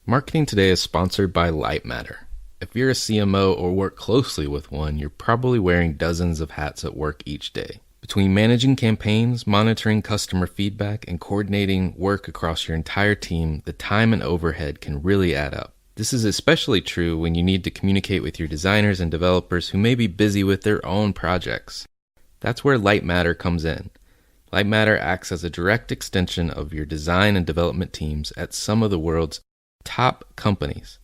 Marketing Today is sponsored by Lightmatter. If you're a CMO or work closely with one, you're probably wearing dozens of hats at work each day. Between managing campaigns, monitoring customer feedback, and coordinating work across your entire team, the time and overhead can really add up. This is especially true when you need to communicate with your designers and developers who may be busy with their own projects. That's where Lightmatter comes in. Lightmatter acts as a direct extension of your design and development teams at some of the world's top companies.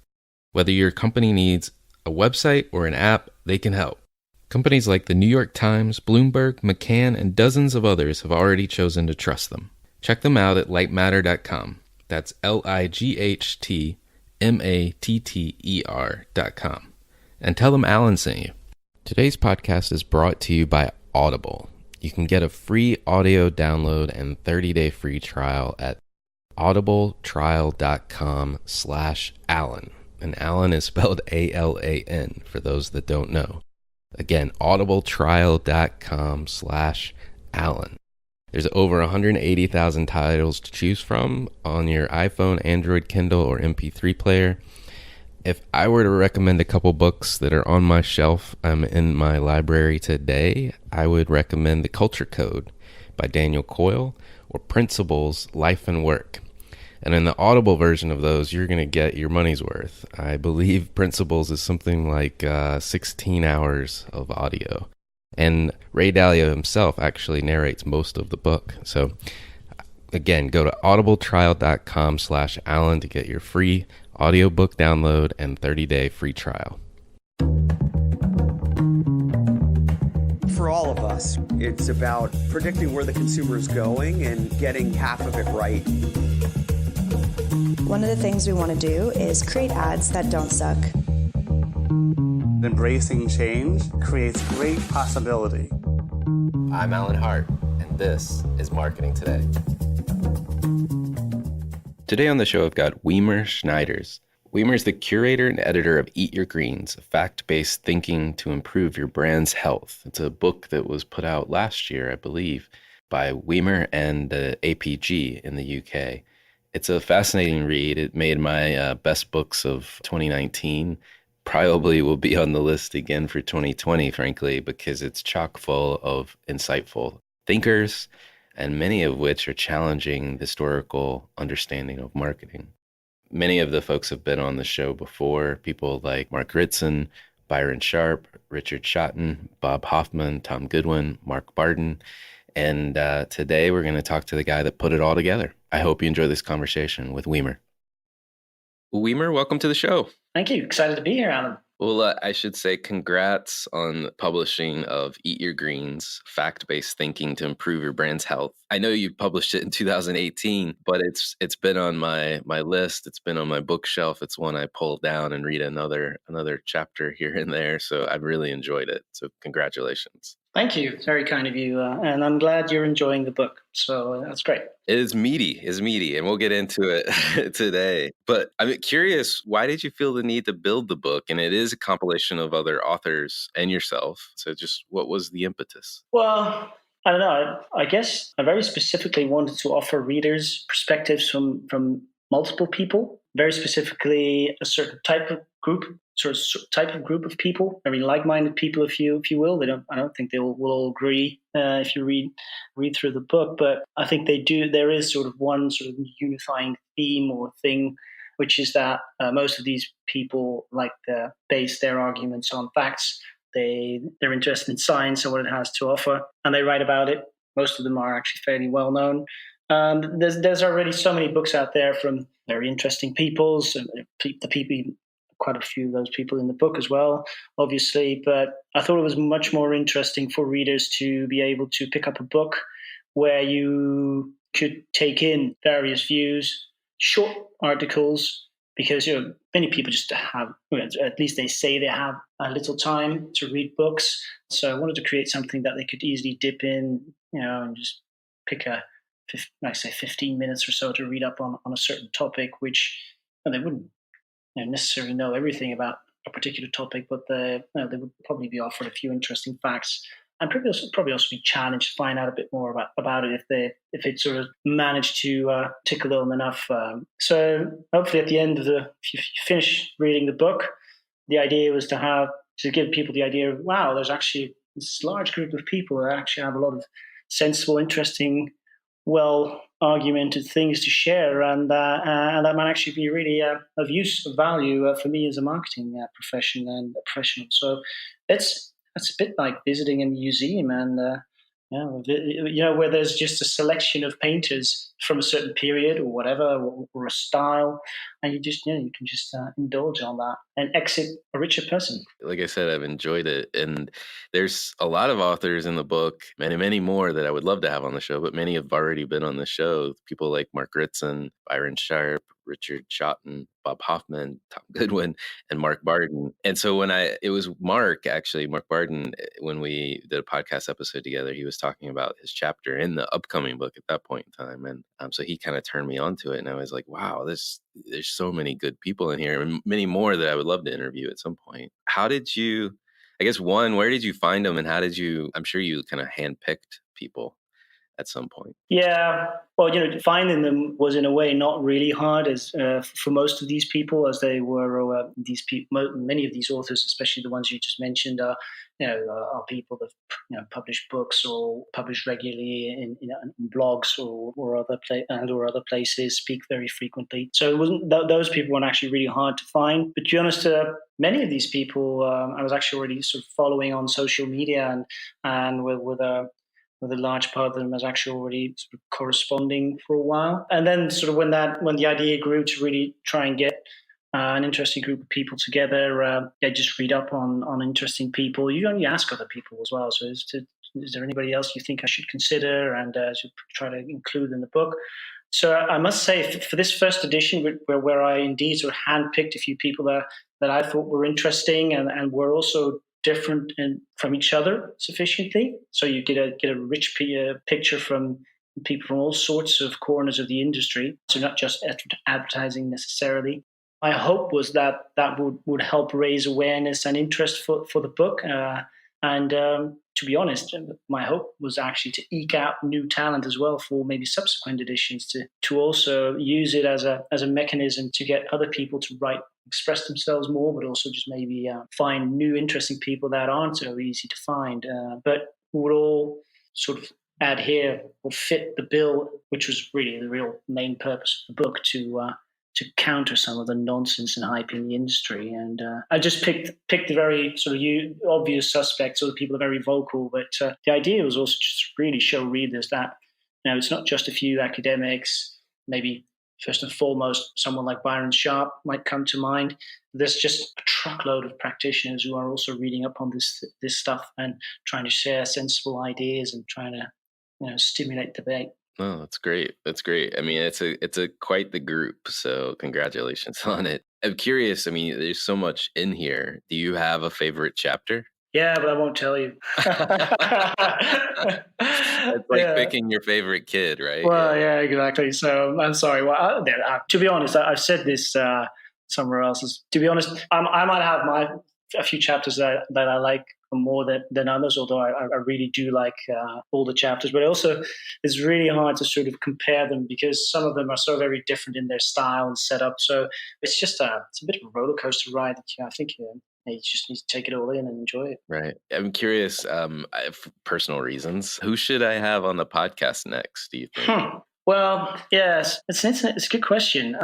Whether your company needs a website or an app, they can help. Companies like the New York Times, Bloomberg, McCann, and dozens of others have already chosen to trust them. Check them out at lightmatter.com. That's lightmatter.com. And tell them Alan sent you. Today's podcast is brought to you by Audible. You can get a free audio download and 30-day free trial at audibletrial.com/Alan. And Alan is spelled ALAN for those that don't know. Again, audibletrial.com/Alan. There's over 180,000 titles to choose from on your iPhone, Android, Kindle, or MP3 player. If I were to recommend a couple books that are on my shelf in my library today, I would recommend The Culture Code by Daniel Coyle or Principles, Life and Work. And in the Audible version of those, you're going to get your money's worth. I believe Principles is something like 16 hours of audio. And Ray Dalio himself actually narrates most of the book. So again, go to audibletrial.com/Alan to get your free audiobook download and 30-day free trial. For all of us, it's about predicting where the consumer is going and getting half of it right. One of the things we want to do is create ads that don't suck. Embracing change creates great possibility. I'm Alan Hart, and this is Marketing Today. Today on the show, I've got Wiemer Snijders. Wiemer is the curator and editor of Eat Your Greens, fact-based thinking to improve your brand's health. It's a book that was put out last year, I believe, by Wiemer and the APG in the UK. It's a fascinating read. It made my best books of 2019. Probably will be on the list again for 2020, frankly, because it's chock full of insightful thinkers, and many of which are challenging the historical understanding of marketing. Many of the folks have been on the show before, people like Mark Ritson, Byron Sharp, Richard Shotton, Bob Hoffman, Tom Goodwin, Mark Barton. And today we're going to talk to the guy that put it all together. I hope you enjoy this conversation with Wiemer. Wiemer, welcome to the show. Thank you. Excited to be here, Alan. Well, I should say congrats on publishing of Eat Your Greens, fact-based thinking to improve your brand's health. I know you published it in 2018, but it's been on my list. It's been on my bookshelf. It's one I pull down and read another chapter here and there. So I've really enjoyed it. So congratulations. Thank you. Very kind of you. And I'm glad you're enjoying the book. So that's great. It is meaty, and we'll get into it today. But I'm curious, why did you feel the need to build the book? And it is a compilation of other authors and yourself. So just what was the impetus? Well, I don't know. I guess I very specifically wanted to offer readers perspectives from multiple people, very specifically a certain type of group of people, very like-minded people, if you will. I don't think they will all agree if you read through the book, but I think they do. There is sort of one sort of unifying theme or thing, which is that most of these people like to base their arguments on facts. They're interested in science and what it has to offer, and they write about it. Most of them are actually fairly well known. There's already so many books out there from very interesting people, quite a few of those people in the book as well, obviously. But I thought it was much more interesting for readers to be able to pick up a book where you could take in various views, short articles, because many people just have, at least they say they have a little time to read books. So I wanted to create something that they could easily dip in, and just pick 15 minutes or so to read up on a certain topic, which they wouldn't necessarily know everything about a particular topic, but they would probably be offered a few interesting facts and probably also be challenged to find out a bit more about it if it sort of managed to tickle them enough. So hopefully at the end of if you finish reading the book, the idea was to give people the idea of, wow, there's actually this large group of people that actually have a lot of sensible, interesting, well argumented things to share, and that might actually be really of use, of value for me as a marketing professional. So it's a bit like visiting a museum, and where there's just a selection of painters from a certain period or whatever, or a style, and you can just indulge on that and exit a richer person. Like I said, I've enjoyed it. And there's a lot of authors in the book, many, many more that I would love to have on the show, but many have already been on the show. People like Mark Ritson, Byron Sharp, Richard Shotton, Bob Hoffman, Tom Goodwin, and Mark Barden. And so it was Mark Barden, when we did a podcast episode together, he was talking about his chapter in the upcoming book at that point in time. And so he kind of turned me onto it. And I was like, wow, there's so many good people in here, and many more that I would love to interview at some point. How did you, I guess, one, where did you find them, and how did you, I'm sure you kind of handpicked people at some point. Yeah, well, finding them was in a way not really hard, as for most of these people, as they were these people. Many of these authors, especially the ones you just mentioned, are people that publish books or publish regularly in blogs or other places, speak very frequently. So it wasn't those people weren't actually really hard to find. But to be honest, many of these people I was actually already sort of following on social media, and with a large part of them as actually already sort of corresponding for a while. And then sort of when the idea grew to really try and get an interesting group of people together, just read up on interesting people. You only ask other people as well. So is there anybody else you think I should consider and should try to include in the book? So I must say, for this first edition, where I indeed sort of handpicked a few people that I thought were interesting and were also different from each other sufficiently, so you get a rich picture from people from all sorts of corners of the industry, so not just advertising necessarily. My hope was that would help raise awareness and interest for the book, and to be honest, my hope was actually to eke out new talent as well for maybe subsequent editions, to also use it as a mechanism to get other people to express themselves more, but also just maybe find new interesting people that aren't so easy to find, but would all sort of adhere or fit the bill, which was really the real main purpose of the book, to counter some of the nonsense and hype in the industry. And I just picked the very sort of obvious suspects, or the people are very vocal, but the idea was also just really show readers that it's not just a few academics. Maybe first and foremost, someone like Byron Sharp might come to mind. There's just a truckload of practitioners who are also reading up on this stuff and trying to share sensible ideas and trying to stimulate debate. Oh, that's great. That's great. I mean, it's a quite the group. So congratulations on it. I'm curious. I mean, there's so much in here. Do you have a favorite chapter? Yeah, but I won't tell you. It's like picking your favorite kid, right? Well, yeah, exactly. So I'm sorry. Well, to be honest, I've said this somewhere else. To be honest, I might have a few chapters that I like more than others, although I really do like all the chapters. But also, it's really hard to sort of compare them because some of them are so very different in their style and setup. So it's a bit of a roller coaster ride that I think you just need to take it all in and enjoy it. Right. I'm curious, for personal reasons, who should I have on the podcast next, do you think? Well, yes, it's a good question.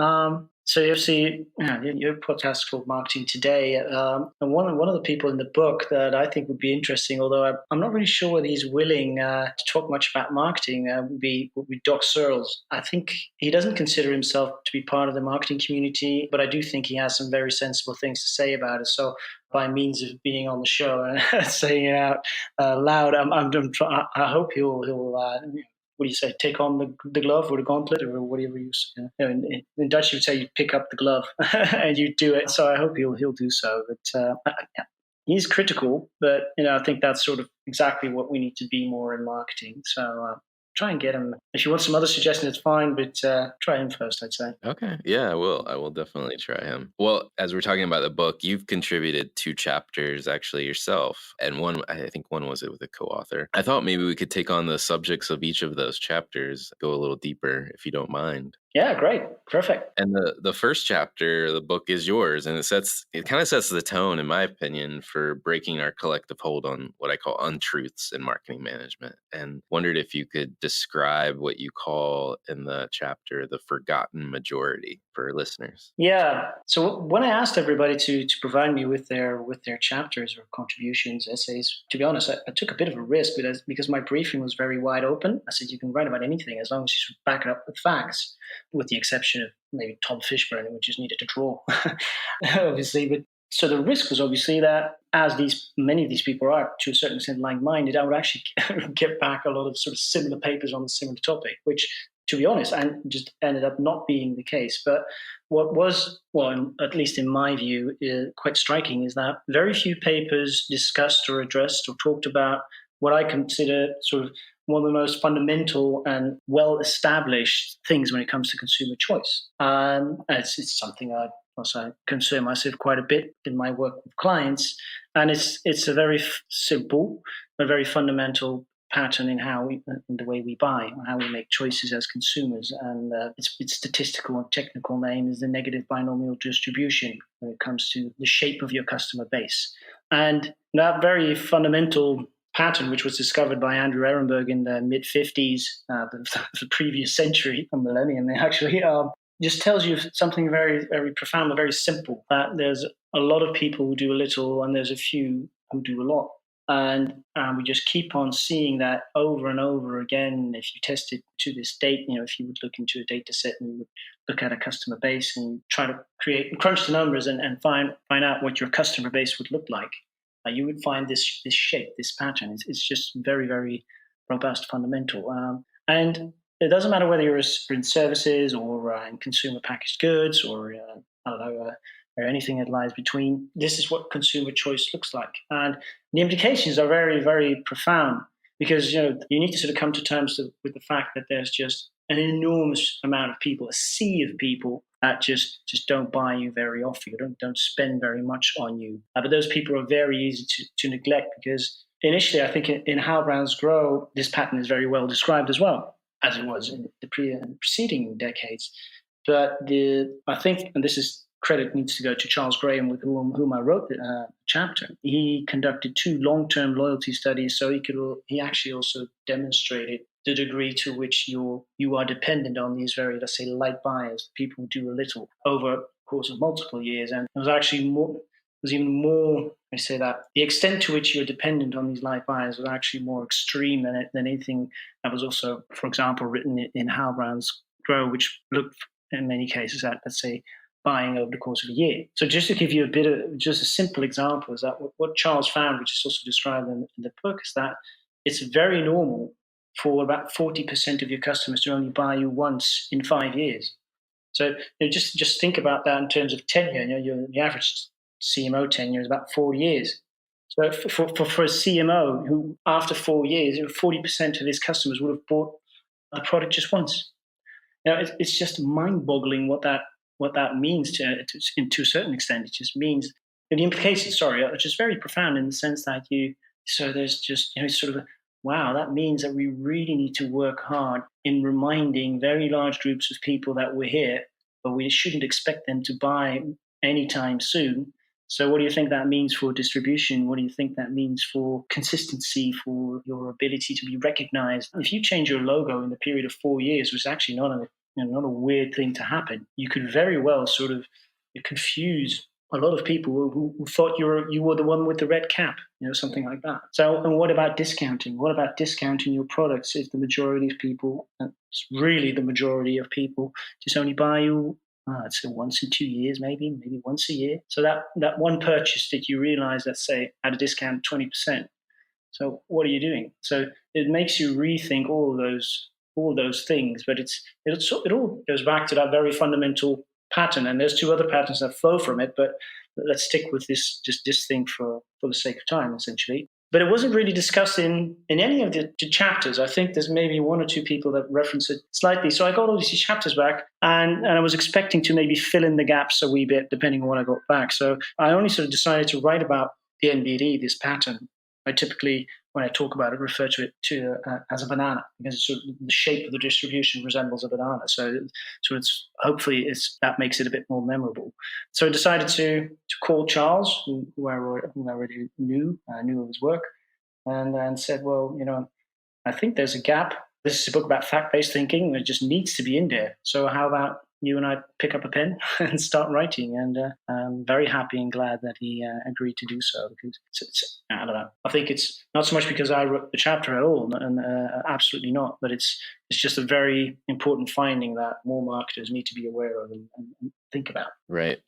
So you see, your podcast is called Marketing Today, and one of the people in the book that I think would be interesting, although I'm not really sure whether he's willing to talk much about marketing, would be Doc Searles. I think he doesn't consider himself to be part of the marketing community, but I do think he has some very sensible things to say about it. So by means of being on the show and saying it out loud, I hope he'll what do you say? Take on the glove or the gauntlet or whatever you say. In Dutch, you would say you pick up the glove and you do it. So I hope he'll do so. But he's critical, but I think that's sort of exactly what we need to be more in marketing. So try and get him. If you want some other suggestions, it's fine, but try him first, I'd say. Okay. Yeah, I will. I will definitely try him. Well, as we're talking about the book, you've contributed 2 chapters actually yourself. And one, I think one was it with a co-author. I thought maybe we could take on the subjects of each of those chapters, go a little deeper, if you don't mind. Yeah, great. Perfect. And the first chapter of the book is yours, and it kind of sets the tone, in my opinion, for breaking our collective hold on what I call untruths in marketing management. And wondered if you could describe what you call in the chapter the forgotten majority for listeners. Yeah. So when I asked everybody to provide me with their chapters or contributions, essays, to be honest, I took a bit of a risk because my briefing was very wide open. I said you can write about anything as long as you back it up with facts, with the exception of maybe Tom Fishburne, who just needed to draw, obviously. But so the risk was obviously that, as many of these people are to a certain extent like-minded, I would actually get back a lot of sort of similar papers on a similar topic, which, to be honest, and just ended up not being the case. But what was, well, at least in my view, quite striking is that very few papers discussed or addressed or talked about what I consider sort of one of the most fundamental and well-established things when it comes to consumer choice. It's something I also concern myself quite a bit in my work with clients, and it's a very simple but very fundamental pattern in in the way we buy and how we make choices as consumers. And its statistical and technical name is the negative binomial distribution when it comes to the shape of your customer base. And that very fundamental pattern, which was discovered by Andrew Ehrenberg in the mid-50s, the previous century, a millennium actually, just tells you something very, very profound and very simple, that there's a lot of people who do a little and there's a few who do a lot. And we just keep on seeing that over and over again. If you test it to this date, if you would look into a data set and you would look at a customer base and try to crunch the numbers and find out what your customer base would look like, you would find this shape, this pattern. It's just very, very robust, fundamental. And it doesn't matter whether you're in services or in consumer packaged goods or, or anything that lies between. This is what consumer choice looks like. And the implications are very, very profound because, you need to sort of come to terms with the fact that there's just an enormous amount of people, a sea of people that just don't buy you very often, don't spend very much on you. But those people are very easy to neglect because initially, I think in How Brands Grow, this pattern is very well described as well, as it was in the preceding decades. But I think, and this is credit needs to go to Charles Graham, with whom I wrote the chapter. He conducted 2 long-term loyalty studies, so he actually also demonstrated the degree to which you are dependent on these very, let's say, light buyers, people who do a little over the course of multiple years. And it was actually even more, I say that, the extent to which you're dependent on these light buyers was actually more extreme than anything that was also, for example, written in How Brands Grow, which looked in many cases at, let's say, buying over the course of a year. So just to give you just a simple example is that what Charles found, which is also described in the book, is that it's very normal for about 40% of your customers to only buy you once in 5 years. So just think about that in terms of tenure. The average CMO tenure is about 4 years. So for a CMO who, after 4 years, 40% of his customers would have bought the product just once. It's just mind-boggling what that means to a certain extent. It just means the implications, are just very profound in the sense that there's just, sort of wow, that means that we really need to work hard in reminding very large groups of people that we're here, but we shouldn't expect them to buy anytime soon. So what do you think that means for distribution? What do you think that means for consistency, for your ability to be recognized? If you change your logo in the period of 4 years, which is actually not a weird thing to happen, you could very well sort of confuse a lot of people who thought you were the one with the red cap, something like that. So, and what about discounting? What about discounting your products if the majority of people, and it's really the majority of people, just only buy you, I'd say once in 2 years, maybe once a year. So that one purchase that you realize, let's say, at a discount 20%. So what are you doing? So it makes you rethink all those things, but it all goes back to that very fundamental pattern. And there's 2 other patterns that flow from it, but let's stick with this thing for the sake of time, essentially. but it wasn't really discussed in any of the chapters. I think there's maybe one or two people that reference it slightly. So I got all these chapters back, and I was expecting to maybe fill in the gaps a wee bit depending on what I got back. So I only sort of decided to write about the NBD, this pattern. I typically, when I talk about it, refer to it as a banana, because it's sort of the shape of the distribution resembles a banana. So it's hopefully that makes it a bit more memorable. So I decided to call Charles, who I already knew of his work, and said, well, I think there's a gap. This is a book about fact-based thinking. It just needs to be in there. So how about you and I pick up a pen and start writing? And I'm very happy and glad that he agreed to do so, because I don't know. I think it's not so much because I wrote the chapter at all, and absolutely not. But it's just a very important finding that more marketers need to be aware of and think about. Right.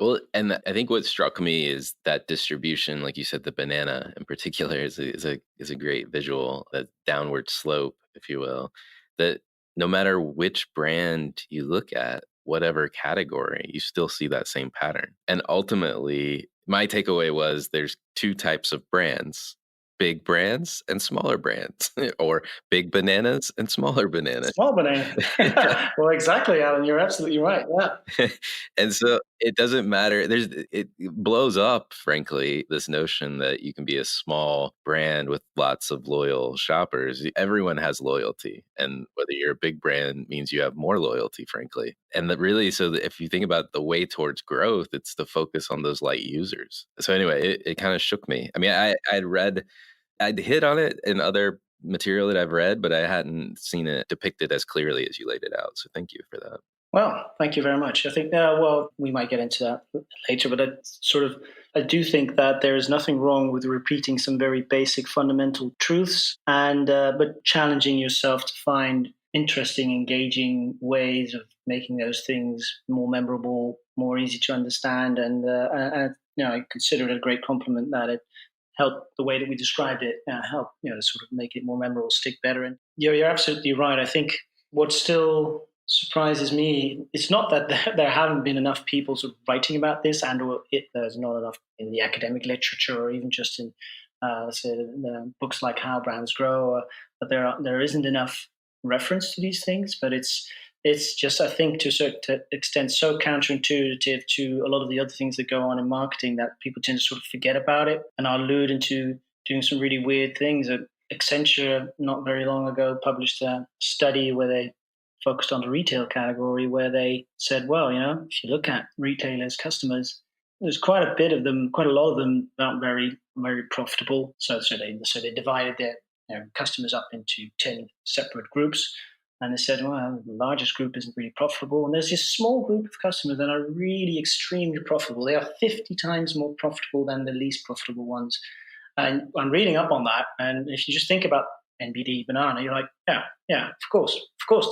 Well, and I think what struck me is that distribution, like you said, the banana in particular is a great visual, that downward slope, if you will, that no matter which brand you look at, whatever category, you still see that same pattern. And ultimately, my takeaway was there's two types of brands: big brands and smaller brands, or big bananas and smaller bananas. Small banana. Well, exactly, Alan. You're absolutely right. Yeah. And so it doesn't matter. It blows up, frankly, this notion that you can be a small brand with lots of loyal shoppers. Everyone has loyalty, and whether you're a big brand means you have more loyalty, frankly. And that really, so that if you think about the way towards growth, it's the focus on those light users. So anyway, it kind of shook me. I mean, I'd hit on it in other material that I've read, but I hadn't seen it depicted as clearly as you laid it out. So thank you for that. Well, thank you very much. I think, we might get into that later, but I do think that there is nothing wrong with repeating some very basic fundamental truths, and but challenging yourself to find interesting, engaging ways of making those things more memorable, more easy to understand, and I consider it a great compliment that it helped the way that we described it, help to sort of make it more memorable, stick better. And you're absolutely right. I think what still surprises me, it's not that there haven't been enough people sort of writing about this, and or there's not enough in the academic literature, or even just in let's say the books like How Brands Grow, but there isn't enough reference to these things. But it's just, I think, to a certain extent, so counterintuitive to a lot of the other things that go on in marketing that people tend to sort of forget about it and are lured into doing some really weird things. Accenture, not very long ago, published a study where they focused on the retail category, where they said, well, if you look at retailers' customers, there's quite a lot of them aren't very, very profitable. So they divided their customers up into 10 separate groups. And they said, well, the largest group isn't really profitable. And there's this small group of customers that are really extremely profitable. They are 50 times more profitable than the least profitable ones. And I'm reading up on that. And if you just think about NBD banana, you're like, yeah, of course.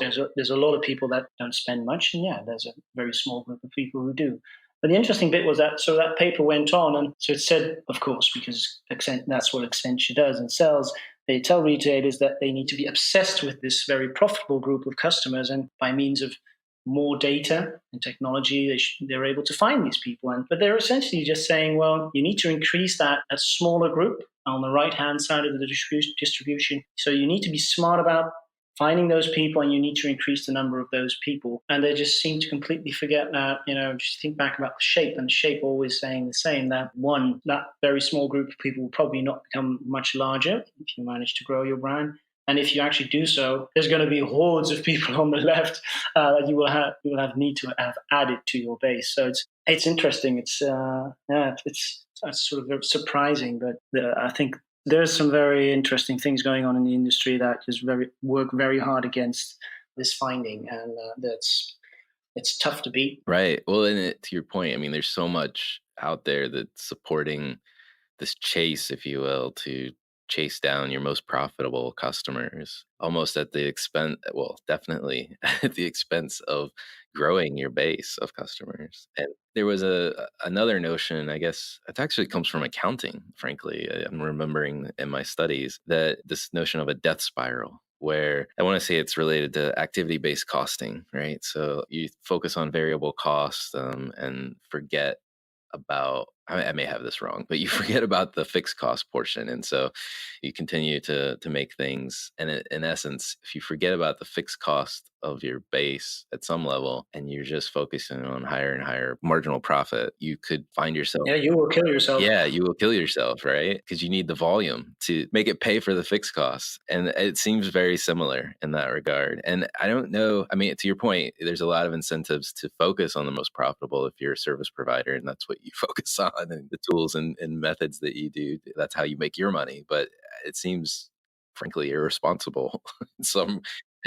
There's a lot of people that don't spend much. And there's a very small group of people who do. But the interesting bit was that paper went on. And so it said, of course, because that's what Accenture does and sells, they tell retailers that they need to be obsessed with this very profitable group of customers, and by means of more data and technology, they're able to find these people. But they're essentially just saying, well, you need to increase that smaller group on the right-hand side of the distribution. So you need to be smart about finding those people, and you need to increase the number of those people. And they just seem to completely forget that, just think back about the shape, and the shape always saying the same, that very small group of people will probably not become much larger if you manage to grow your brand. And if you actually do so, there's going to be hordes of people on the left that you will have need to have added to your base. So it's interesting. It's sort of surprising, but I think there's some very interesting things going on in the industry that just work very hard against this finding, and it's tough to beat. Right. Well, and to your point, I mean, there's so much out there that's supporting this chase, if you will, to chase down your most profitable customers, almost at the expense, well, definitely at the expense of growing your base of customers. And there was another notion, I guess it actually comes from accounting, frankly. I'm remembering in my studies that this notion of a death spiral, where I want to say it's related to activity-based costing, right? So you focus on variable costs and forget about I may have this wrong, but you forget about the fixed cost portion. And so you continue to make things. And in essence, if you forget about the fixed cost of your base at some level and you're just focusing on higher and higher marginal profit, you could find yourself. Yeah, you will kill yourself. Yeah, you will kill yourself, right? Because you need the volume to make it pay for the fixed costs. And it seems very similar in that regard. And I don't know, I mean, to your point, there's a lot of incentives to focus on the most profitable if you're a service provider and that's what you focus on and the tools and methods that you do. That's how you make your money. But it seems frankly irresponsible in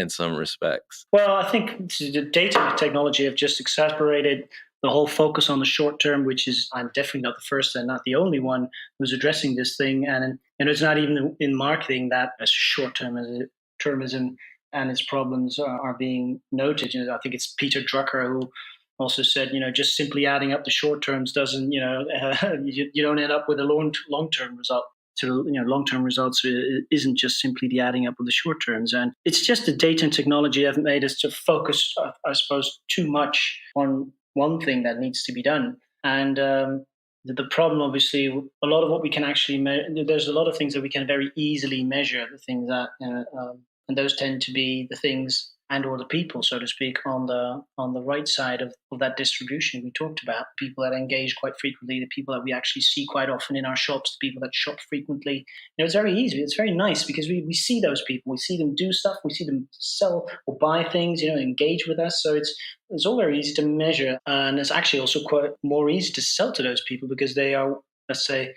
some respects. Well, I think the data technology have just exacerbated the whole focus on the short term, which is, I'm definitely not the first and not the only one who's addressing this thing. And it's not even in marketing that as short termism and its problems are being noted. You know, I think it's Peter Drucker who also said, just simply adding up the short terms doesn't, you don't end up with a long term result. So, long-term results isn't just simply the adding up of the short terms. And it's just the data and technology have made us to focus, I suppose, too much on one thing that needs to be done. And the problem, obviously, a lot of what we can actually there's a lot of things that we can very easily measure, the things that, and those tend to be the things and or the people, so to speak, on the right side of that distribution we talked about. People that engage quite frequently, the people that we actually see quite often in our shops, the people that shop frequently. It's very easy. It's very nice because we see those people. We see them do stuff. We see them sell or buy things, engage with us. So it's all very easy to measure. And it's actually also quite more easy to sell to those people because they are, let's say,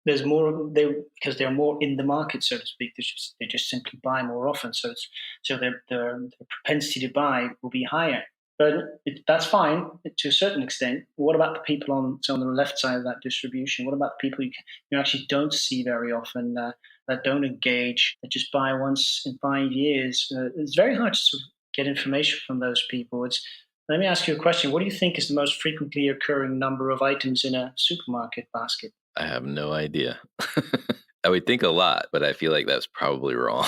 there's more because they're more in the market, so to speak. They just simply buy more often, so their propensity to buy will be higher. But that's fine to a certain extent. What about the people on the left side of that distribution? What about the people you actually don't see very often, that don't engage, that just buy once in 5 years? It's very hard to sort of get information from those people. Let me ask you a question. What do you think is the most frequently occurring number of items in a supermarket basket? I have no idea. I would think a lot, but I feel like that's probably wrong.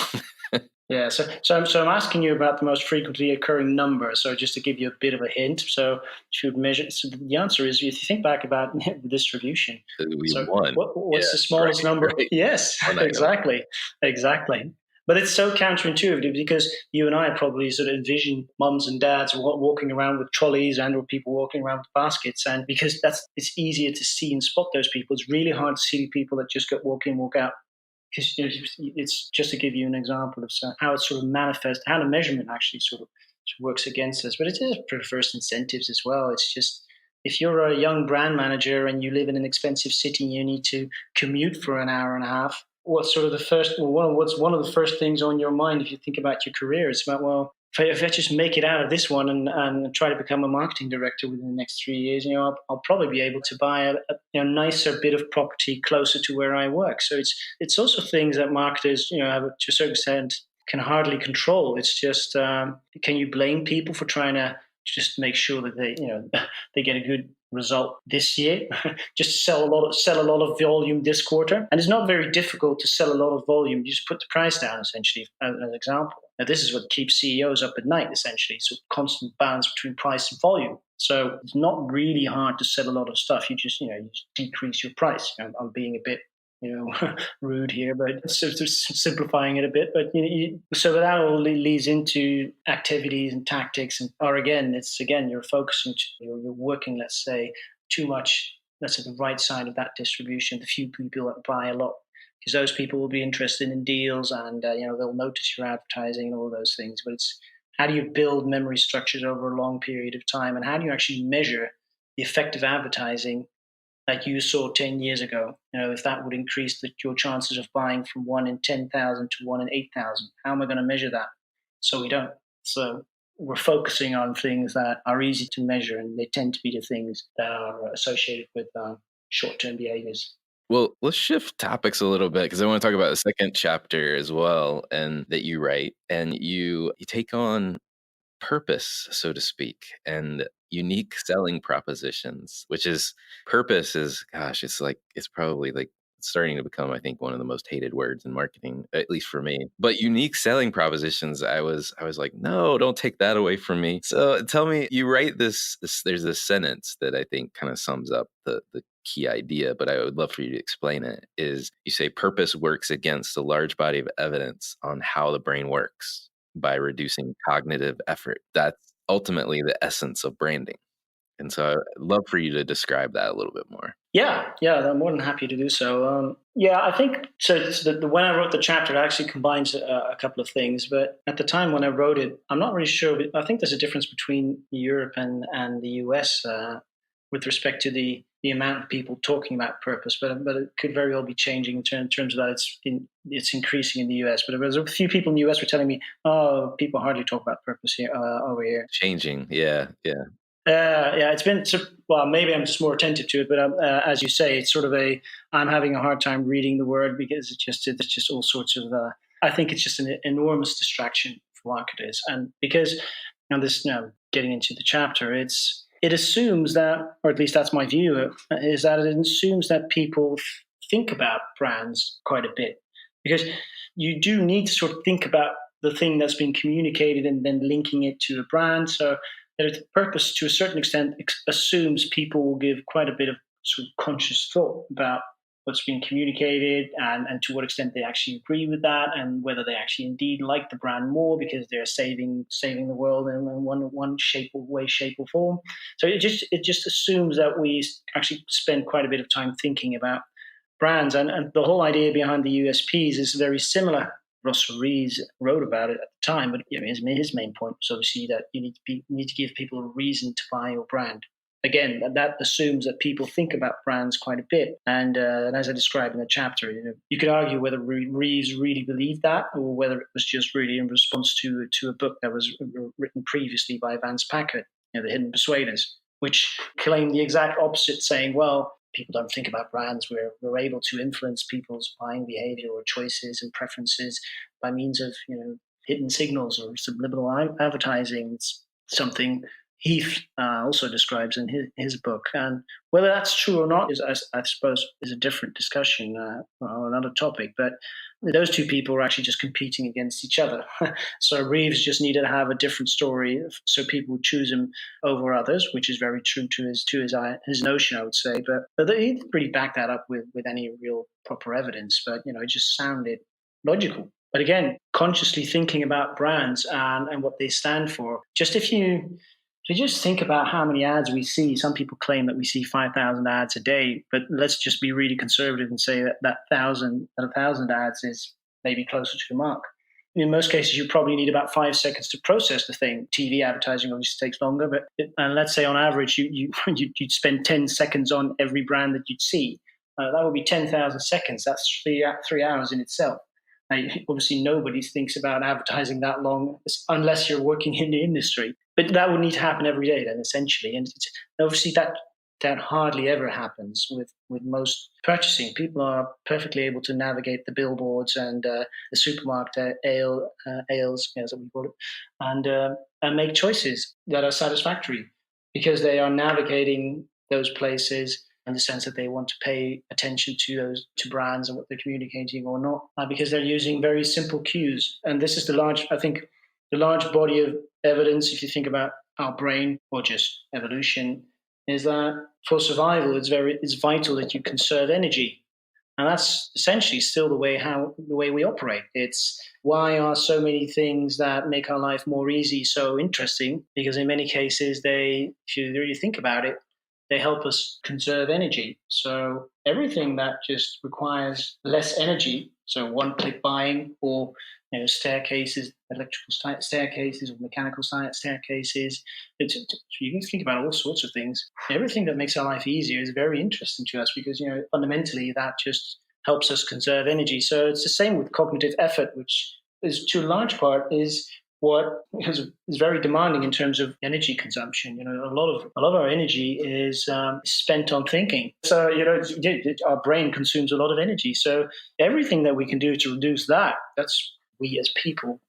Yeah, so I'm asking you about the most frequently occurring number. So just to give you a bit of a hint, so should measure. So the answer is, if you think back about the distribution, what's the smallest number? Right. Yes, exactly. But it's so counterintuitive because you and I probably sort of envision mums and dads walking around with trolleys and or people walking around with baskets. And because it's easier to see and spot those people, it's really hard to see people that just walk in, walk out. Because it's just to give you an example of how it sort of manifests, how the measurement actually sort of works against us. But it is perverse incentives as well. It's just, if you're a young brand manager and you live in an expensive city, you need to commute for an hour and a half. What's one of the first things on your mind if you think about your career? It's about, well, if I just make it out of this one and try to become a marketing director within the next 3 years, I'll probably be able to buy a nicer bit of property closer to where I work. So it's also things that marketers, have to a certain extent can hardly control. It's just, can you blame people for trying to just make sure that they get a good result this year? Just sell a lot of volume this quarter, and it's not very difficult to sell a lot of volume. You just put the price down, essentially, as an example. Now, this is what keeps CEOs up at night, essentially. So constant balance between price and volume. So it's not really hard to sell a lot of stuff. You just decrease your price. I'm being a bit rude here, but simplifying it a bit. But so that all leads into activities and tactics, or again, you're focusing, you're working, let's say, too much. That's at the right side of that distribution. The few people that buy a lot, because those people will be interested in deals, and they'll notice your advertising and all those things. But it's how do you build memory structures over a long period of time, and how do you actually measure the effect of advertising that you saw 10 years ago? If that would increase your chances of buying from 1 in 10,000 to 1 in 8,000, how am I going to measure that? So we don't. So we're focusing on things that are easy to measure, and they tend to be the things that are associated with short-term behaviors. Well, let's shift topics a little bit because I want to talk about the second chapter as well, and that you write, and you take on purpose, so to speak, and unique selling propositions, which is purpose is, gosh, it's probably like starting to become, I think, one of the most hated words in marketing, at least for me. But unique selling propositions, I was like, no, don't take that away from me. So tell me, you write this there's this sentence that I think kind of sums up the key idea, but I would love for you to explain it. Is you say purpose works against a large body of evidence on how the brain works by reducing cognitive effort. That's ultimately the essence of branding. And so I'd love for you to describe that a little bit more. Yeah, I'm more than happy to do so. I think so. It's when I wrote the chapter, it actually combines a couple of things. But at the time when I wrote it, I'm not really sure. But I think there's a difference between Europe and the US with respect to the amount of people talking about purpose. But it could very well be changing in terms of that it's increasing in the US. But there was a few people in the US were telling me, oh, people hardly talk about purpose here over here. Changing, yeah. It's been well. Maybe I'm just more attentive to it, but as you say, it's sort of I'm having a hard time reading the word because it's just all sorts of. I think it's just an enormous distraction for marketers, and because getting into the chapter, it assumes that, or at least that's my view, is that it assumes that people think about brands quite a bit, because you do need to sort of think about the thing that's being communicated and then linking it to a brand. So the purpose, to a certain extent, assumes people will give quite a bit of sort of conscious thought about what's being communicated and to what extent they actually agree with that, and whether they actually indeed like the brand more because they're saving the world in one shape or form. So it just assumes that we actually spend quite a bit of time thinking about brands, and the whole idea behind the USPs is very similar. Russell Reeves wrote about it at the time, but his main point was obviously that you need to give people a reason to buy your brand. Again, that assumes that people think about brands quite a bit, and as I described in the chapter, you could argue whether Reeves really believed that, or whether it was just really in response to a book that was written previously by Vance Packard, The Hidden Persuaders, which claimed the exact opposite, saying, well, people don't think about brands. We're able to influence people's buying behavior or choices and preferences by means of hidden signals or subliminal advertising. It's something Heath also describes in his book, and whether that's true or not is, I suppose, is a different discussion or another topic. But those two people are actually just competing against each other. So Reeves just needed to have a different story, so people would choose him over others, which is very true to his notion, I would say. But he didn't really back that up with any real proper evidence. But it just sounded logical. But again, consciously thinking about brands and what they stand for. Just if you just think about how many ads we see, some people claim that we see 5,000 ads a day, but let's just be really conservative and say that 1,000 ads is maybe closer to the mark. In most cases, you probably need about 5 seconds to process the thing. TV advertising obviously takes longer, but and let's say on average, you'd spend 10 seconds on every brand that you'd see. That would be 10,000 seconds. That's 3 hours in itself. Obviously, nobody thinks about advertising that long unless you're working in the industry. But that would need to happen every day then, essentially. And obviously that hardly ever happens with most purchasing. People are perfectly able to navigate the billboards and the supermarket aisles, as we call it, and make choices that are satisfactory because they are navigating those places in the sense that they want to pay attention to brands and what they're communicating or not, because they're using very simple cues. And this is the large body of evidence, if you think about our brain or just evolution, is that for survival, it's vital that you conserve energy. And that's essentially still the way we operate. It's why are so many things that make our life more easy so interesting? Because in many cases, if you really think about it, they help us conserve energy. So everything that just requires less energy, so one-click buying or staircases, electrical staircases or mechanical staircases, you can think about all sorts of things. Everything that makes our life easier is very interesting to us because fundamentally that just helps us conserve energy. So it's the same with cognitive effort, which is to a large part is what is very demanding in terms of energy consumption. A lot of our energy is spent on thinking. So our brain consumes a lot of energy. So everything that we can do to reduce that's we as people,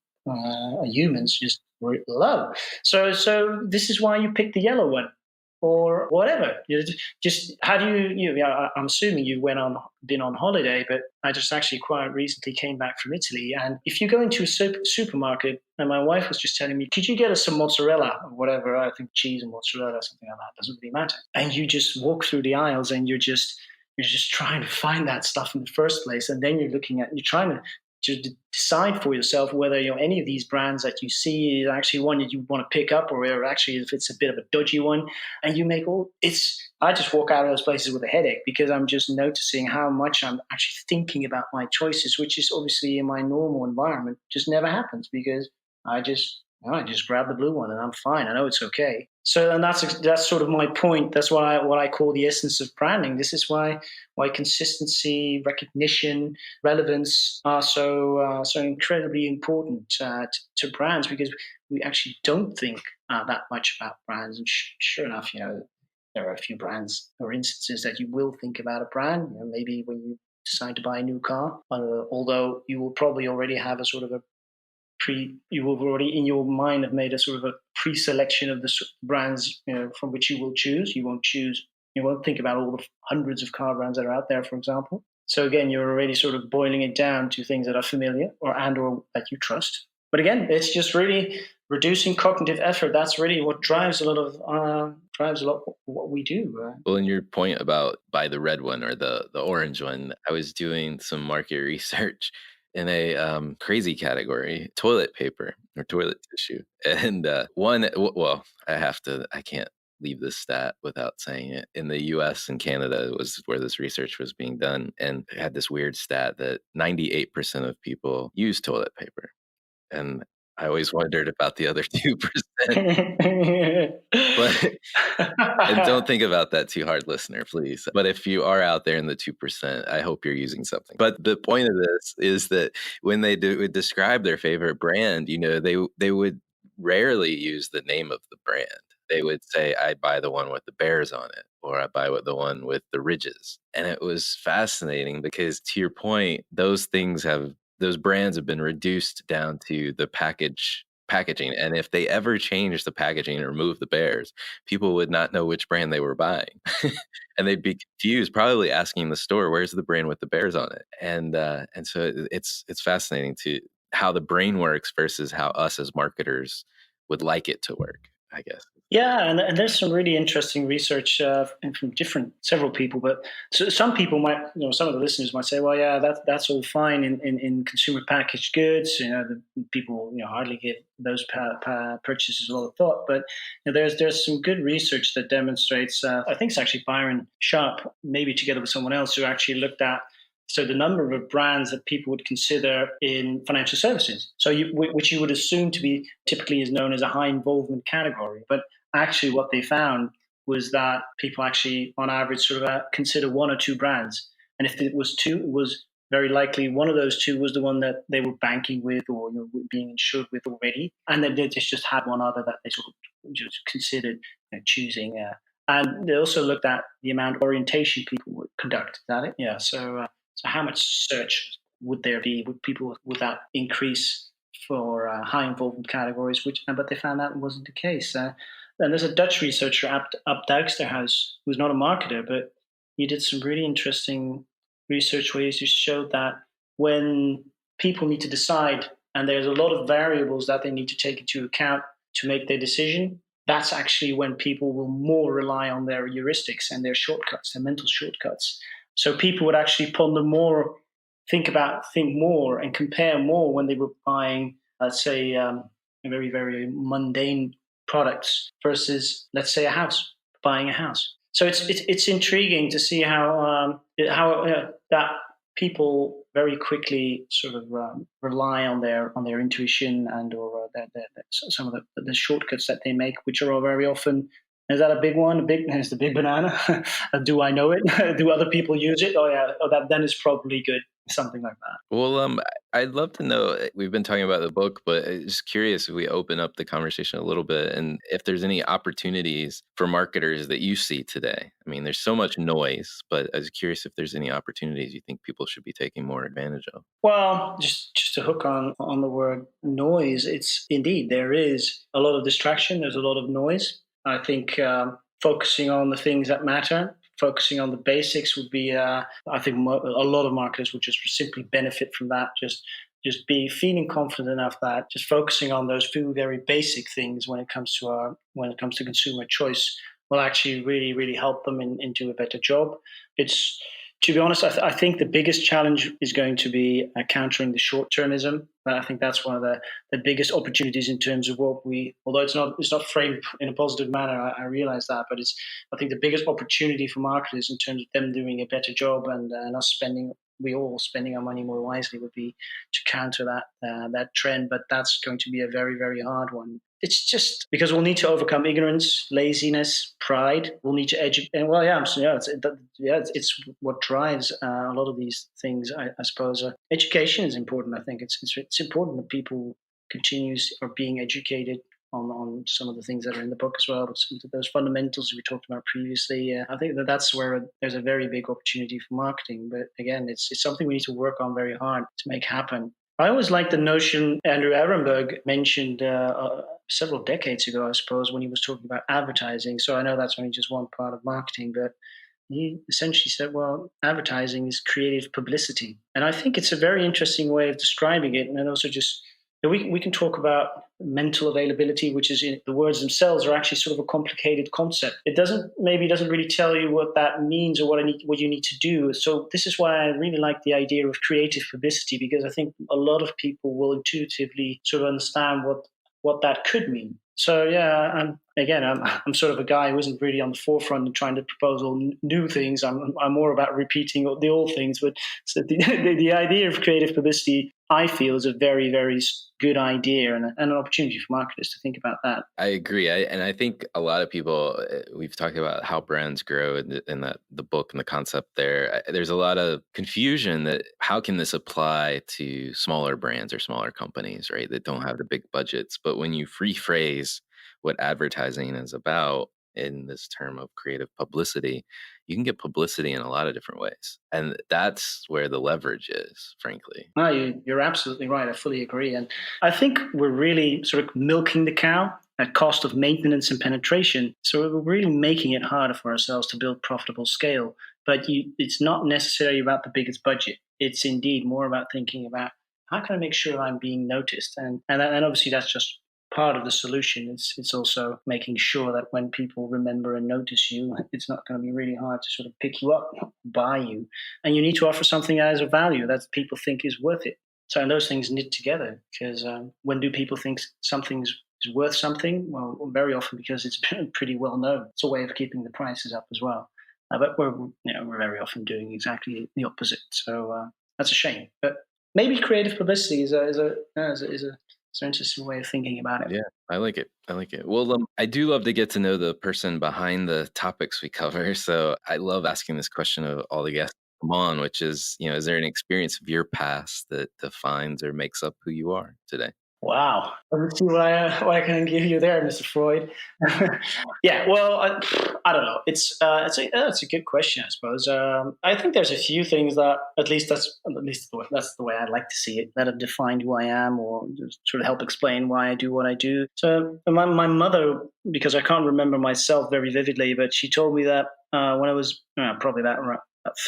humans, just love. So this is why you pick the yellow one. or whatever. Just how do I'm assuming you been on holiday, but I just actually quite recently came back from Italy. And if you go into a supermarket, and my wife was just telling me, could you get us some mozzarella or whatever? I think cheese and mozzarella, something like that, doesn't really matter. And you just walk through the aisles and you're just trying to find that stuff in the first place. And then you're trying to decide for yourself whether any of these brands that you see is actually one that you want to pick up, or actually if it's a bit of a dodgy one. And you make I just walk out of those places with a headache, because I'm just noticing how much I'm actually thinking about my choices, which is obviously in my normal environment just never happens, because I just grab the blue one and I'm fine. I know it's okay. So, and that's sort of my point. That's what I call the essence of branding. This is why consistency, recognition, relevance are so incredibly important to brands, because we actually don't think that much about brands. And sure enough, there are a few brands or instances that you will think about a brand. Maybe when you decide to buy a new car, although you will probably already have a sort of you will already in your mind have made a sort of a pre-selection of the brands from which you will choose. You won't think about all the hundreds of car brands that are out there, for example. So again, you're already sort of boiling it down to things that are familiar or that you trust. But again, it's just really reducing cognitive effort. That's really what drives a lot of what we do. Well, in your point about buy the red one or the orange one, I was doing some market research in a crazy category, toilet paper or toilet tissue. And I can't leave this stat without saying it. In the US and Canada was where this research was being done. And it had this weird stat that 98% of people use toilet paper. And I always wondered about the other 2%. But and don't think about that too hard, listener, please. But if you are out there in the 2%, I hope you're using something. But the point of this is that when they would describe their favorite brand, they would rarely use the name of the brand. They would say, I buy the one with the bears on it, or I buy the one with the ridges. And it was fascinating because, to your point, those brands have been reduced down to the packaging. And if they ever change the packaging and remove the bears, people would not know which brand they were buying. And they'd be confused, probably asking the store, where's the brand with the bears on it? And so it's fascinating to how the brain works versus how us as marketers would like it to work, I guess. Yeah, and there's some really interesting research from several people. But some people might, some of the listeners might say, well, yeah, that's all fine in consumer packaged goods. The people, hardly give those purchases a lot of thought. But there's some good research that demonstrates. I think it's actually Byron Sharp, maybe together with someone else, who actually looked at. So the number of brands that people would consider in financial services, which you would assume to be typically is known as a high involvement category. But actually what they found was that people actually, on average, sort of consider one or two brands. And if it was two, it was very likely one of those two was the one that they were banking with or being insured with already. And then they just had one other that they sort of just considered choosing. And they also looked at the amount of orientation people would conduct. Is that it? Yeah. So how much search would there be? Would people with that increase for high involvement categories? But they found that wasn't the case. And there's a Dutch researcher, Ab Dijksterhuis, who's not a marketer, but he did some really interesting research where he showed that when people need to decide, and there's a lot of variables that they need to take into account to make their decision, that's actually when people will more rely on their heuristics and their shortcuts, their mental shortcuts. So people would actually ponder more, think more, and compare more when they were buying, let's say, very, very mundane products versus, let's say, buying a house. So it's intriguing to see how that people very quickly sort of rely on their intuition and or some of the shortcuts that they make, which are all very often. Is that a big one? Is the big banana? Do I know it? Do other people use it? Oh yeah. Oh, that then is probably good. Something like that. Well, I'd love to know. We've been talking about the book, but just curious if we open up the conversation a little bit, and if there's any opportunities for marketers that you see today. I mean, there's so much noise, but I was curious if there's any opportunities you think people should be taking more advantage of. Well, just to hook on the word noise, it's indeed there is a lot of distraction. There's a lot of noise. I think focusing on the things that matter, focusing on the basics would be, I think a lot of marketers would just simply benefit from that. Just be feeling confident enough that just focusing on those few very basic things when it comes to consumer choice will actually really, really help them do a better job. It's, to be honest, I think the biggest challenge is going to be countering the short-termism. I think that's one of the biggest opportunities in terms of what although it's not framed in a positive manner, I realize that, but I think the biggest opportunity for marketers in terms of them doing a better job and us spending our money more wisely would be to counter that trend. But that's going to be a very, very hard one. It's just because we'll need to overcome ignorance, laziness, pride. We'll need to educate. And well, it's what drives a lot of these things. I suppose education is important. I think it's important that people are being educated on some of the things that are in the book as well, but some of those fundamentals we talked about previously. I think that's where there's a very big opportunity for marketing. But again, it's something we need to work on very hard to make happen. I always like the notion Andrew Ehrenberg mentioned several decades ago, I suppose, when he was talking about advertising. So I know that's only just one part of marketing, but he essentially said, well, advertising is creative publicity. And I think it's a very interesting way of describing it. And also just, we can talk about mental availability, which is the words themselves are actually sort of a complicated concept. It doesn't really tell you what that means or what you need to do. So this is why I really like the idea of creative publicity, because I think a lot of people will intuitively sort of understand what that could mean. So yeah, I'm sort of a guy who isn't really on the forefront and trying to propose all new things. I'm more about repeating the old things. But so the idea of creative publicity, I feel, is a very, very good idea and an opportunity for marketers to think about that. I agree. And I think a lot of people, we've talked about how brands grow in the book and the concept there. There's a lot of confusion that how can this apply to smaller brands or smaller companies, right, that don't have the big budgets. But when you rephrase what advertising is about in this term of creative publicity, you can get publicity in a lot of different ways. And that's where the leverage is, frankly. No, you're absolutely right. I fully agree. And I think we're really sort of milking the cow at cost of maintenance and penetration. So we're really making it harder for ourselves to build profitable scale. But it's not necessarily about the biggest budget. It's indeed more about thinking about how can I make sure I'm being noticed? And obviously that's just part of the solution. It's also making sure that when people remember and notice you, it's not going to be really hard to sort of pick you up, buy you. And you need to offer something that has a value that people think is worth it. So and those things knit together, because when do people think something is worth something? Well, very often because it's pretty well known. It's a way of keeping the prices up as well. But we're very often doing exactly the opposite. So that's a shame. But maybe creative publicity is it's an interesting way of thinking about it. Yeah, I like it. Well, I do love to get to know the person behind the topics we cover. So I love asking this question of all the guests who come on, which is, is there an experience of your past that defines or makes up who you are today? Wow. Let's see what I can give you there, Mr. Freud. Yeah, well, I don't know. It's a good question, I suppose. I think there's a few things that, at least that's the way I'd like to see it, that have defined who I am, or just sort of help explain why I do what I do. So my mother, because I can't remember myself very vividly, but she told me that when I was probably about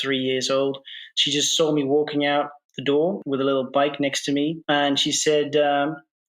3 years old, she just saw me walking out the door with a little bike next to me, and she said,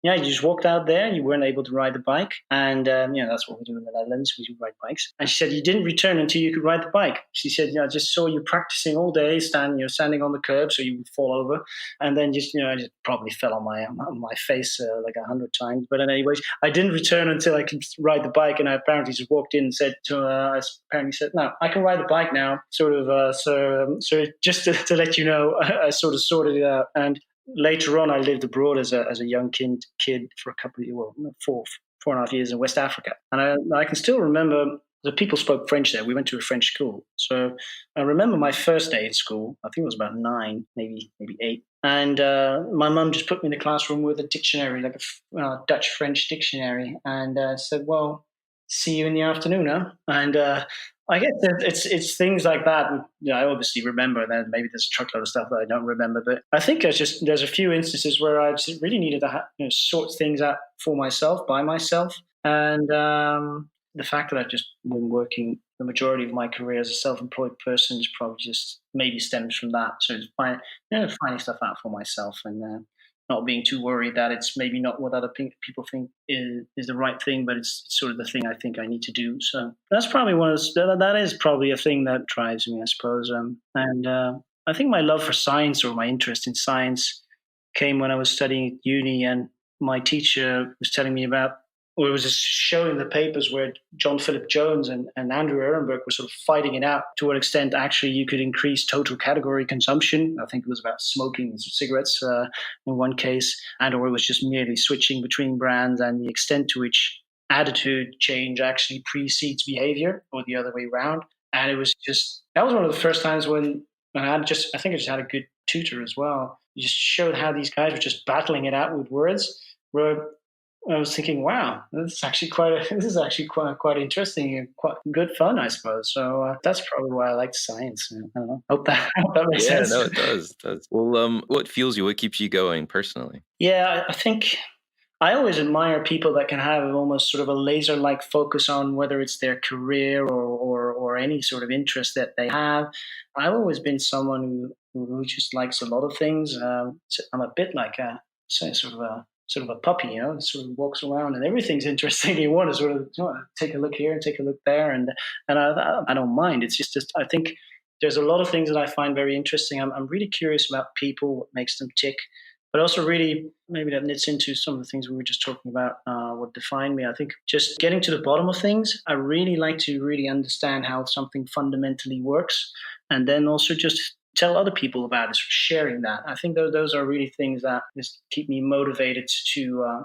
you just walked out there, you weren't able to ride the bike, and that's what we do in the Netherlands, we do ride bikes. And she said you didn't return until you could ride the bike. She said, I just saw you practicing all day, standing on the curb so you would fall over, and then I just probably fell on my face like 100 times. But anyways, I didn't return until I could ride the bike, and I apparently just walked in and said no, I can ride the bike now, sort of. So just to let you know, I sort of sorted it out. And later on, I lived abroad as a young kid for a couple of years, 4.5 years in West Africa. And I can still remember the people spoke French there. We went to a French school. So I remember my first day at school. I think it was about 9, maybe 8. And my mum just put me in the classroom with a dictionary, like a Dutch-French dictionary, and said, well, see you in the afternoon, huh? And I guess it's things like that. I obviously remember that. Maybe there's a truckload of stuff that I don't remember, but I think there's a few instances where I just really needed to sort things out for myself, by myself, and the fact that I've just been working the majority of my career as a self-employed person is probably just maybe stems from that. So it's finding stuff out for myself and not being too worried that it's maybe not what other people think is the right thing, but it's sort of the thing I think I need to do. So that's probably that is probably a thing that drives me, I suppose. And I think my love for science or my interest in science came when I was studying at uni, and my teacher was telling me about, or it was just showing the papers where John Philip Jones and Andrew Ehrenberg were sort of fighting it out to what extent actually you could increase total category consumption. I think it was about smoking cigarettes in one case, or it was just merely switching between brands, and the extent to which attitude change actually precedes behavior or the other way around. And it was just, that was one of the first times when I think I just had a good tutor as well. He just showed how these guys were just battling it out with words, where I was thinking, wow, this is actually quite interesting and quite good fun, I suppose. So that's probably why I like science. I don't know. Hope that makes sense. Yeah, no, it does. It does. Well, what fuels you? What keeps you going personally? Yeah, I think I always admire people that can have almost sort of a laser-like focus on whether it's their career or any sort of interest that they have. I've always been someone who just likes a lot of things. So I'm a bit like sort of a puppy, sort of walks around and everything's interesting. You want to sort of take a look here and take a look there, and I don't mind. It's just I think there's a lot of things that I find very interesting. I'm really curious about people, what makes them tick, but also really maybe that knits into some of the things we were just talking about, what define me. I think just getting to the bottom of things. I really like to really understand how something fundamentally works, and then also just tell other people about it, sharing that. I think those are really things that just keep me motivated to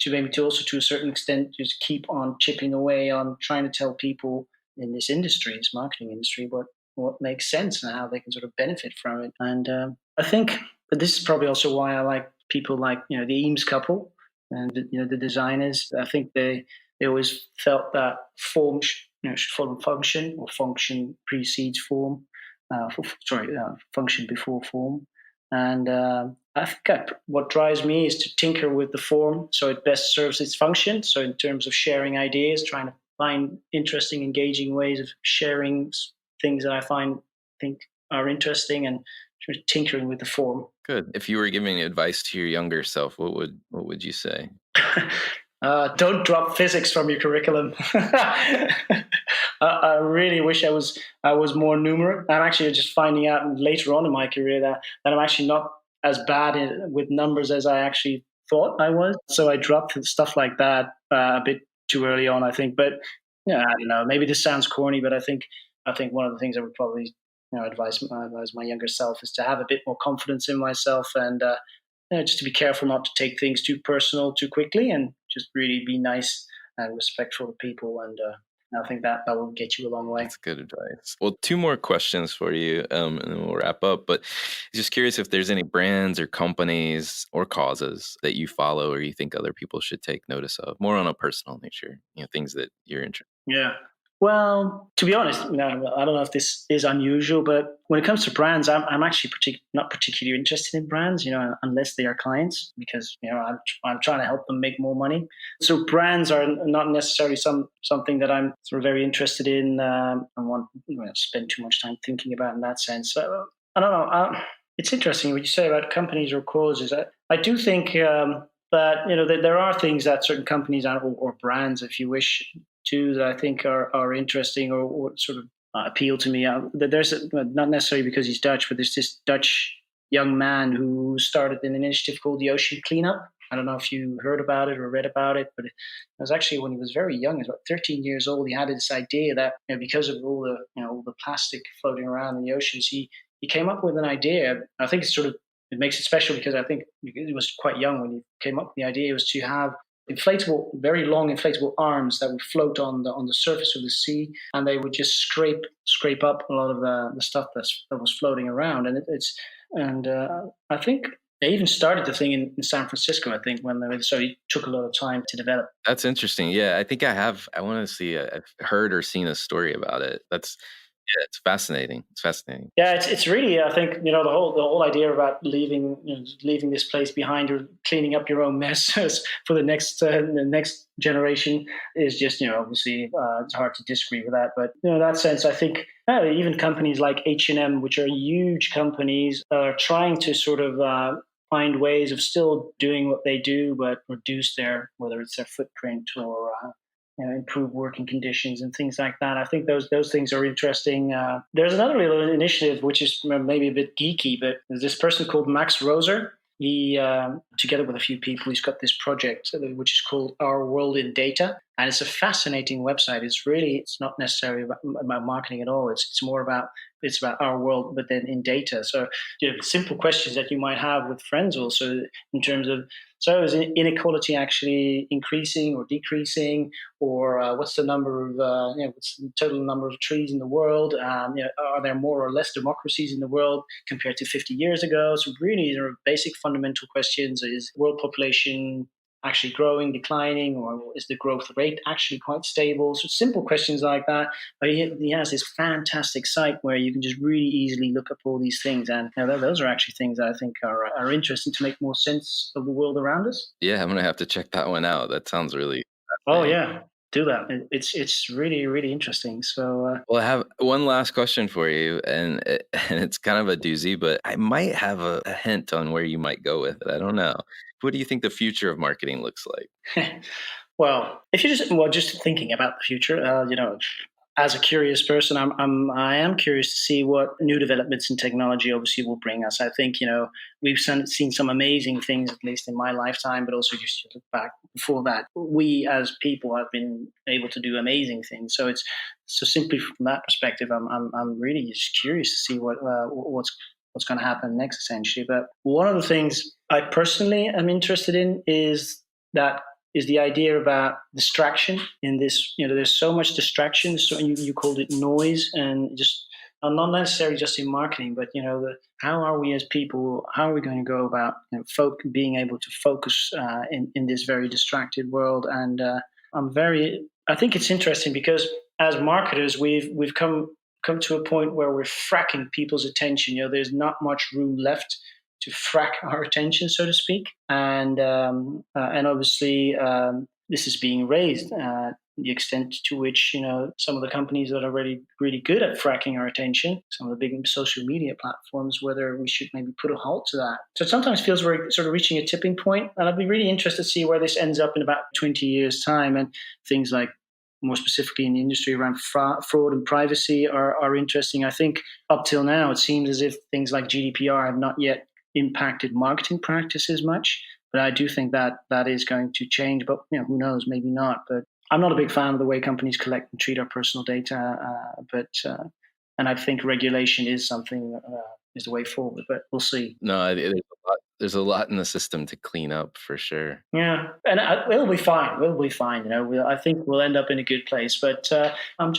maybe to also to a certain extent just keep on chipping away on trying to tell people in this industry, this marketing industry, what makes sense and how they can sort of benefit from it. And I think that this is probably also why I like people like the Eames couple and the designers. I think they always felt that form should follow function, or function precedes form. Function before form. And I think what drives me is to tinker with the form so it best serves its function. So in terms of sharing ideas, trying to find interesting, engaging ways of sharing things that I think are interesting, and sort of tinkering with the form. Good. If you were giving advice to your younger self, what would you say? Don't drop physics from your curriculum. I really wish I was more numeric. I'm actually just finding out later on in my career that I'm actually not as bad with numbers as I actually thought I was. So I dropped stuff like that a bit too early on, I think. But I don't know. Maybe this sounds corny, but I think one of the things I would probably advise my younger self is to have a bit more confidence in myself, and just to be careful not to take things too personal too quickly, and just really be nice and respectful to people. And I think that will get you a long way. That's good advice. Well, two more questions for you, and then we'll wrap up. But just curious if there's any brands or companies or causes that you follow or you think other people should take notice of, more on a personal nature, things that you're interested in. Yeah. Well, to be honest, I don't know if this is unusual, but when it comes to brands, I'm actually not particularly interested in brands, unless they are clients, because I'm trying to help them make more money. So brands are not necessarily something that I'm sort of very interested in and want to spend too much time thinking about in that sense. So, I don't know. It's interesting what you say about companies or causes. I do think that that there are things that certain companies or brands, if you wish, too, that I think are interesting or sort of appeal to me. There's not necessarily because he's Dutch, but there's this Dutch young man who started an initiative called the Ocean Cleanup. I don't know if you heard about it or read about it, but it was actually when he was very young, he was about 13 years old. He had this idea that because of all the plastic floating around in the oceans, he came up with an idea. I think it makes it special because I think he was quite young when he came up with the idea, was to have very long inflatable arms that would float on the surface of the sea, and they would just scrape up a lot of the stuff that was floating around. And I think they even started the thing in San Francisco. I think so it took a lot of time to develop. That's interesting. Yeah, I think I want to see. I've heard or seen a story about it. Yeah, it's fascinating. It's fascinating. Yeah, it's really, I think, the whole idea about leaving this place behind or cleaning up your own mess for the next generation is just, obviously it's hard to disagree with that. But in that sense, I think even companies like H&M, which are huge companies, are trying to sort of find ways of still doing what they do, but reduce whether it's their footprint or improve working conditions and things like that. I think those things are interesting. There's another little initiative which is maybe a bit geeky, but there's this person called Max Roser. He, together with a few people, he's got this project which is called Our World in Data, and it's a fascinating website. It's not necessarily about marketing at all. It's more about our world, but then in data. So simple questions that you might have with friends also in terms of, so is inequality actually increasing or decreasing, or what's the number of what's the total number of trees in the world? Are there more or less democracies in the world compared to 50 years ago? So really, there are basic fundamental questions: is world population actually growing, declining, or is the growth rate actually quite stable? So simple questions like that. But he has this fantastic site where you can just really easily look up all these things. And those are actually things that I think are interesting to make more sense of the world around us. Yeah, I'm going to have to check that one out. That sounds really Oh, fascinating. yeah. Do that. It's really, really interesting. So, Well, I have one last question for you, and it's kind of a doozy, but I might have a hint on where you might go with it. I don't know. What do you think the future of marketing looks like? well, if you're just thinking about the future, as a curious person, I am curious to see what new developments in technology obviously will bring us. I think we've seen some amazing things, at least in my lifetime, but also just to look back before that, we as people have been able to do amazing things. So simply from that perspective, I'm really just curious to see what's going to happen next, essentially. But one of the things I personally am interested in is the idea about distraction in this. There's so much distraction. So you called it noise, and just not necessarily just in marketing, but how are we as people? How are we going to go about being able to focus in this very distracted world? And I think it's interesting because as marketers, we've come to a point where we're fracking people's attention. There's not much room left to frack our attention, so to speak, and obviously this is being raised. The extent to which some of the companies that are really really good at fracking our attention, some of the big social media platforms, whether we should maybe put a halt to that. So it sometimes feels we're sort of reaching a tipping point, and I'd be really interested to see where this ends up in about 20 years' time, and things like, more specifically in the industry around fraud and privacy are interesting. I think up till now it seems as if things like GDPR have not yet impacted marketing practices much, but I do think that is going to change. But who knows? Maybe not. But I'm not a big fan of the way companies collect and treat our personal data. And I think regulation is something is the way forward. But we'll see. No, there's a lot in the system to clean up for sure. Yeah, and we'll be fine. We'll be fine. I think we'll end up in a good place. But I'm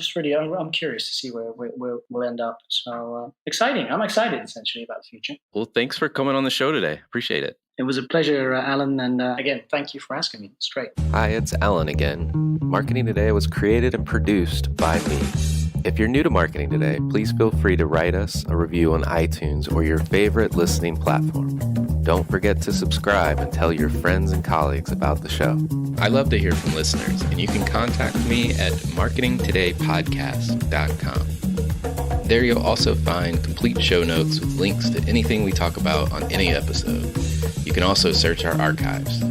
curious to see where we'll end up. So exciting! I'm excited essentially about the future. Well, thanks for coming on the show today. Appreciate it. It was a pleasure, Alan. And again, thank you for asking me. It's great. Hi, it's Alan again. Marketing Today was created and produced by me. If you're new to Marketing Today, please feel free to write us a review on iTunes or your favorite listening platform. Don't forget to subscribe and tell your friends and colleagues about the show. I love to hear from listeners, and you can contact me at marketingtodaypodcast.com. There you'll also find complete show notes with links to anything we talk about on any episode. You can also search our archives.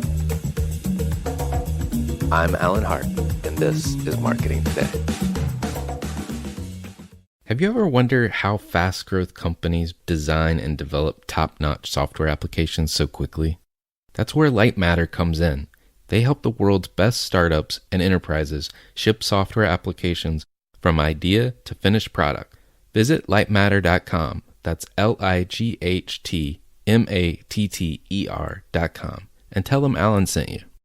I'm Alan Hart, and this is Marketing Today. Have you ever wondered how fast growth companies design and develop top-notch software applications so quickly? That's where Lightmatter comes in. They help the world's best startups and enterprises ship software applications from idea to finished product. Visit lightmatter.com. That's LIGHTMATTER.com. And tell them Alan sent you.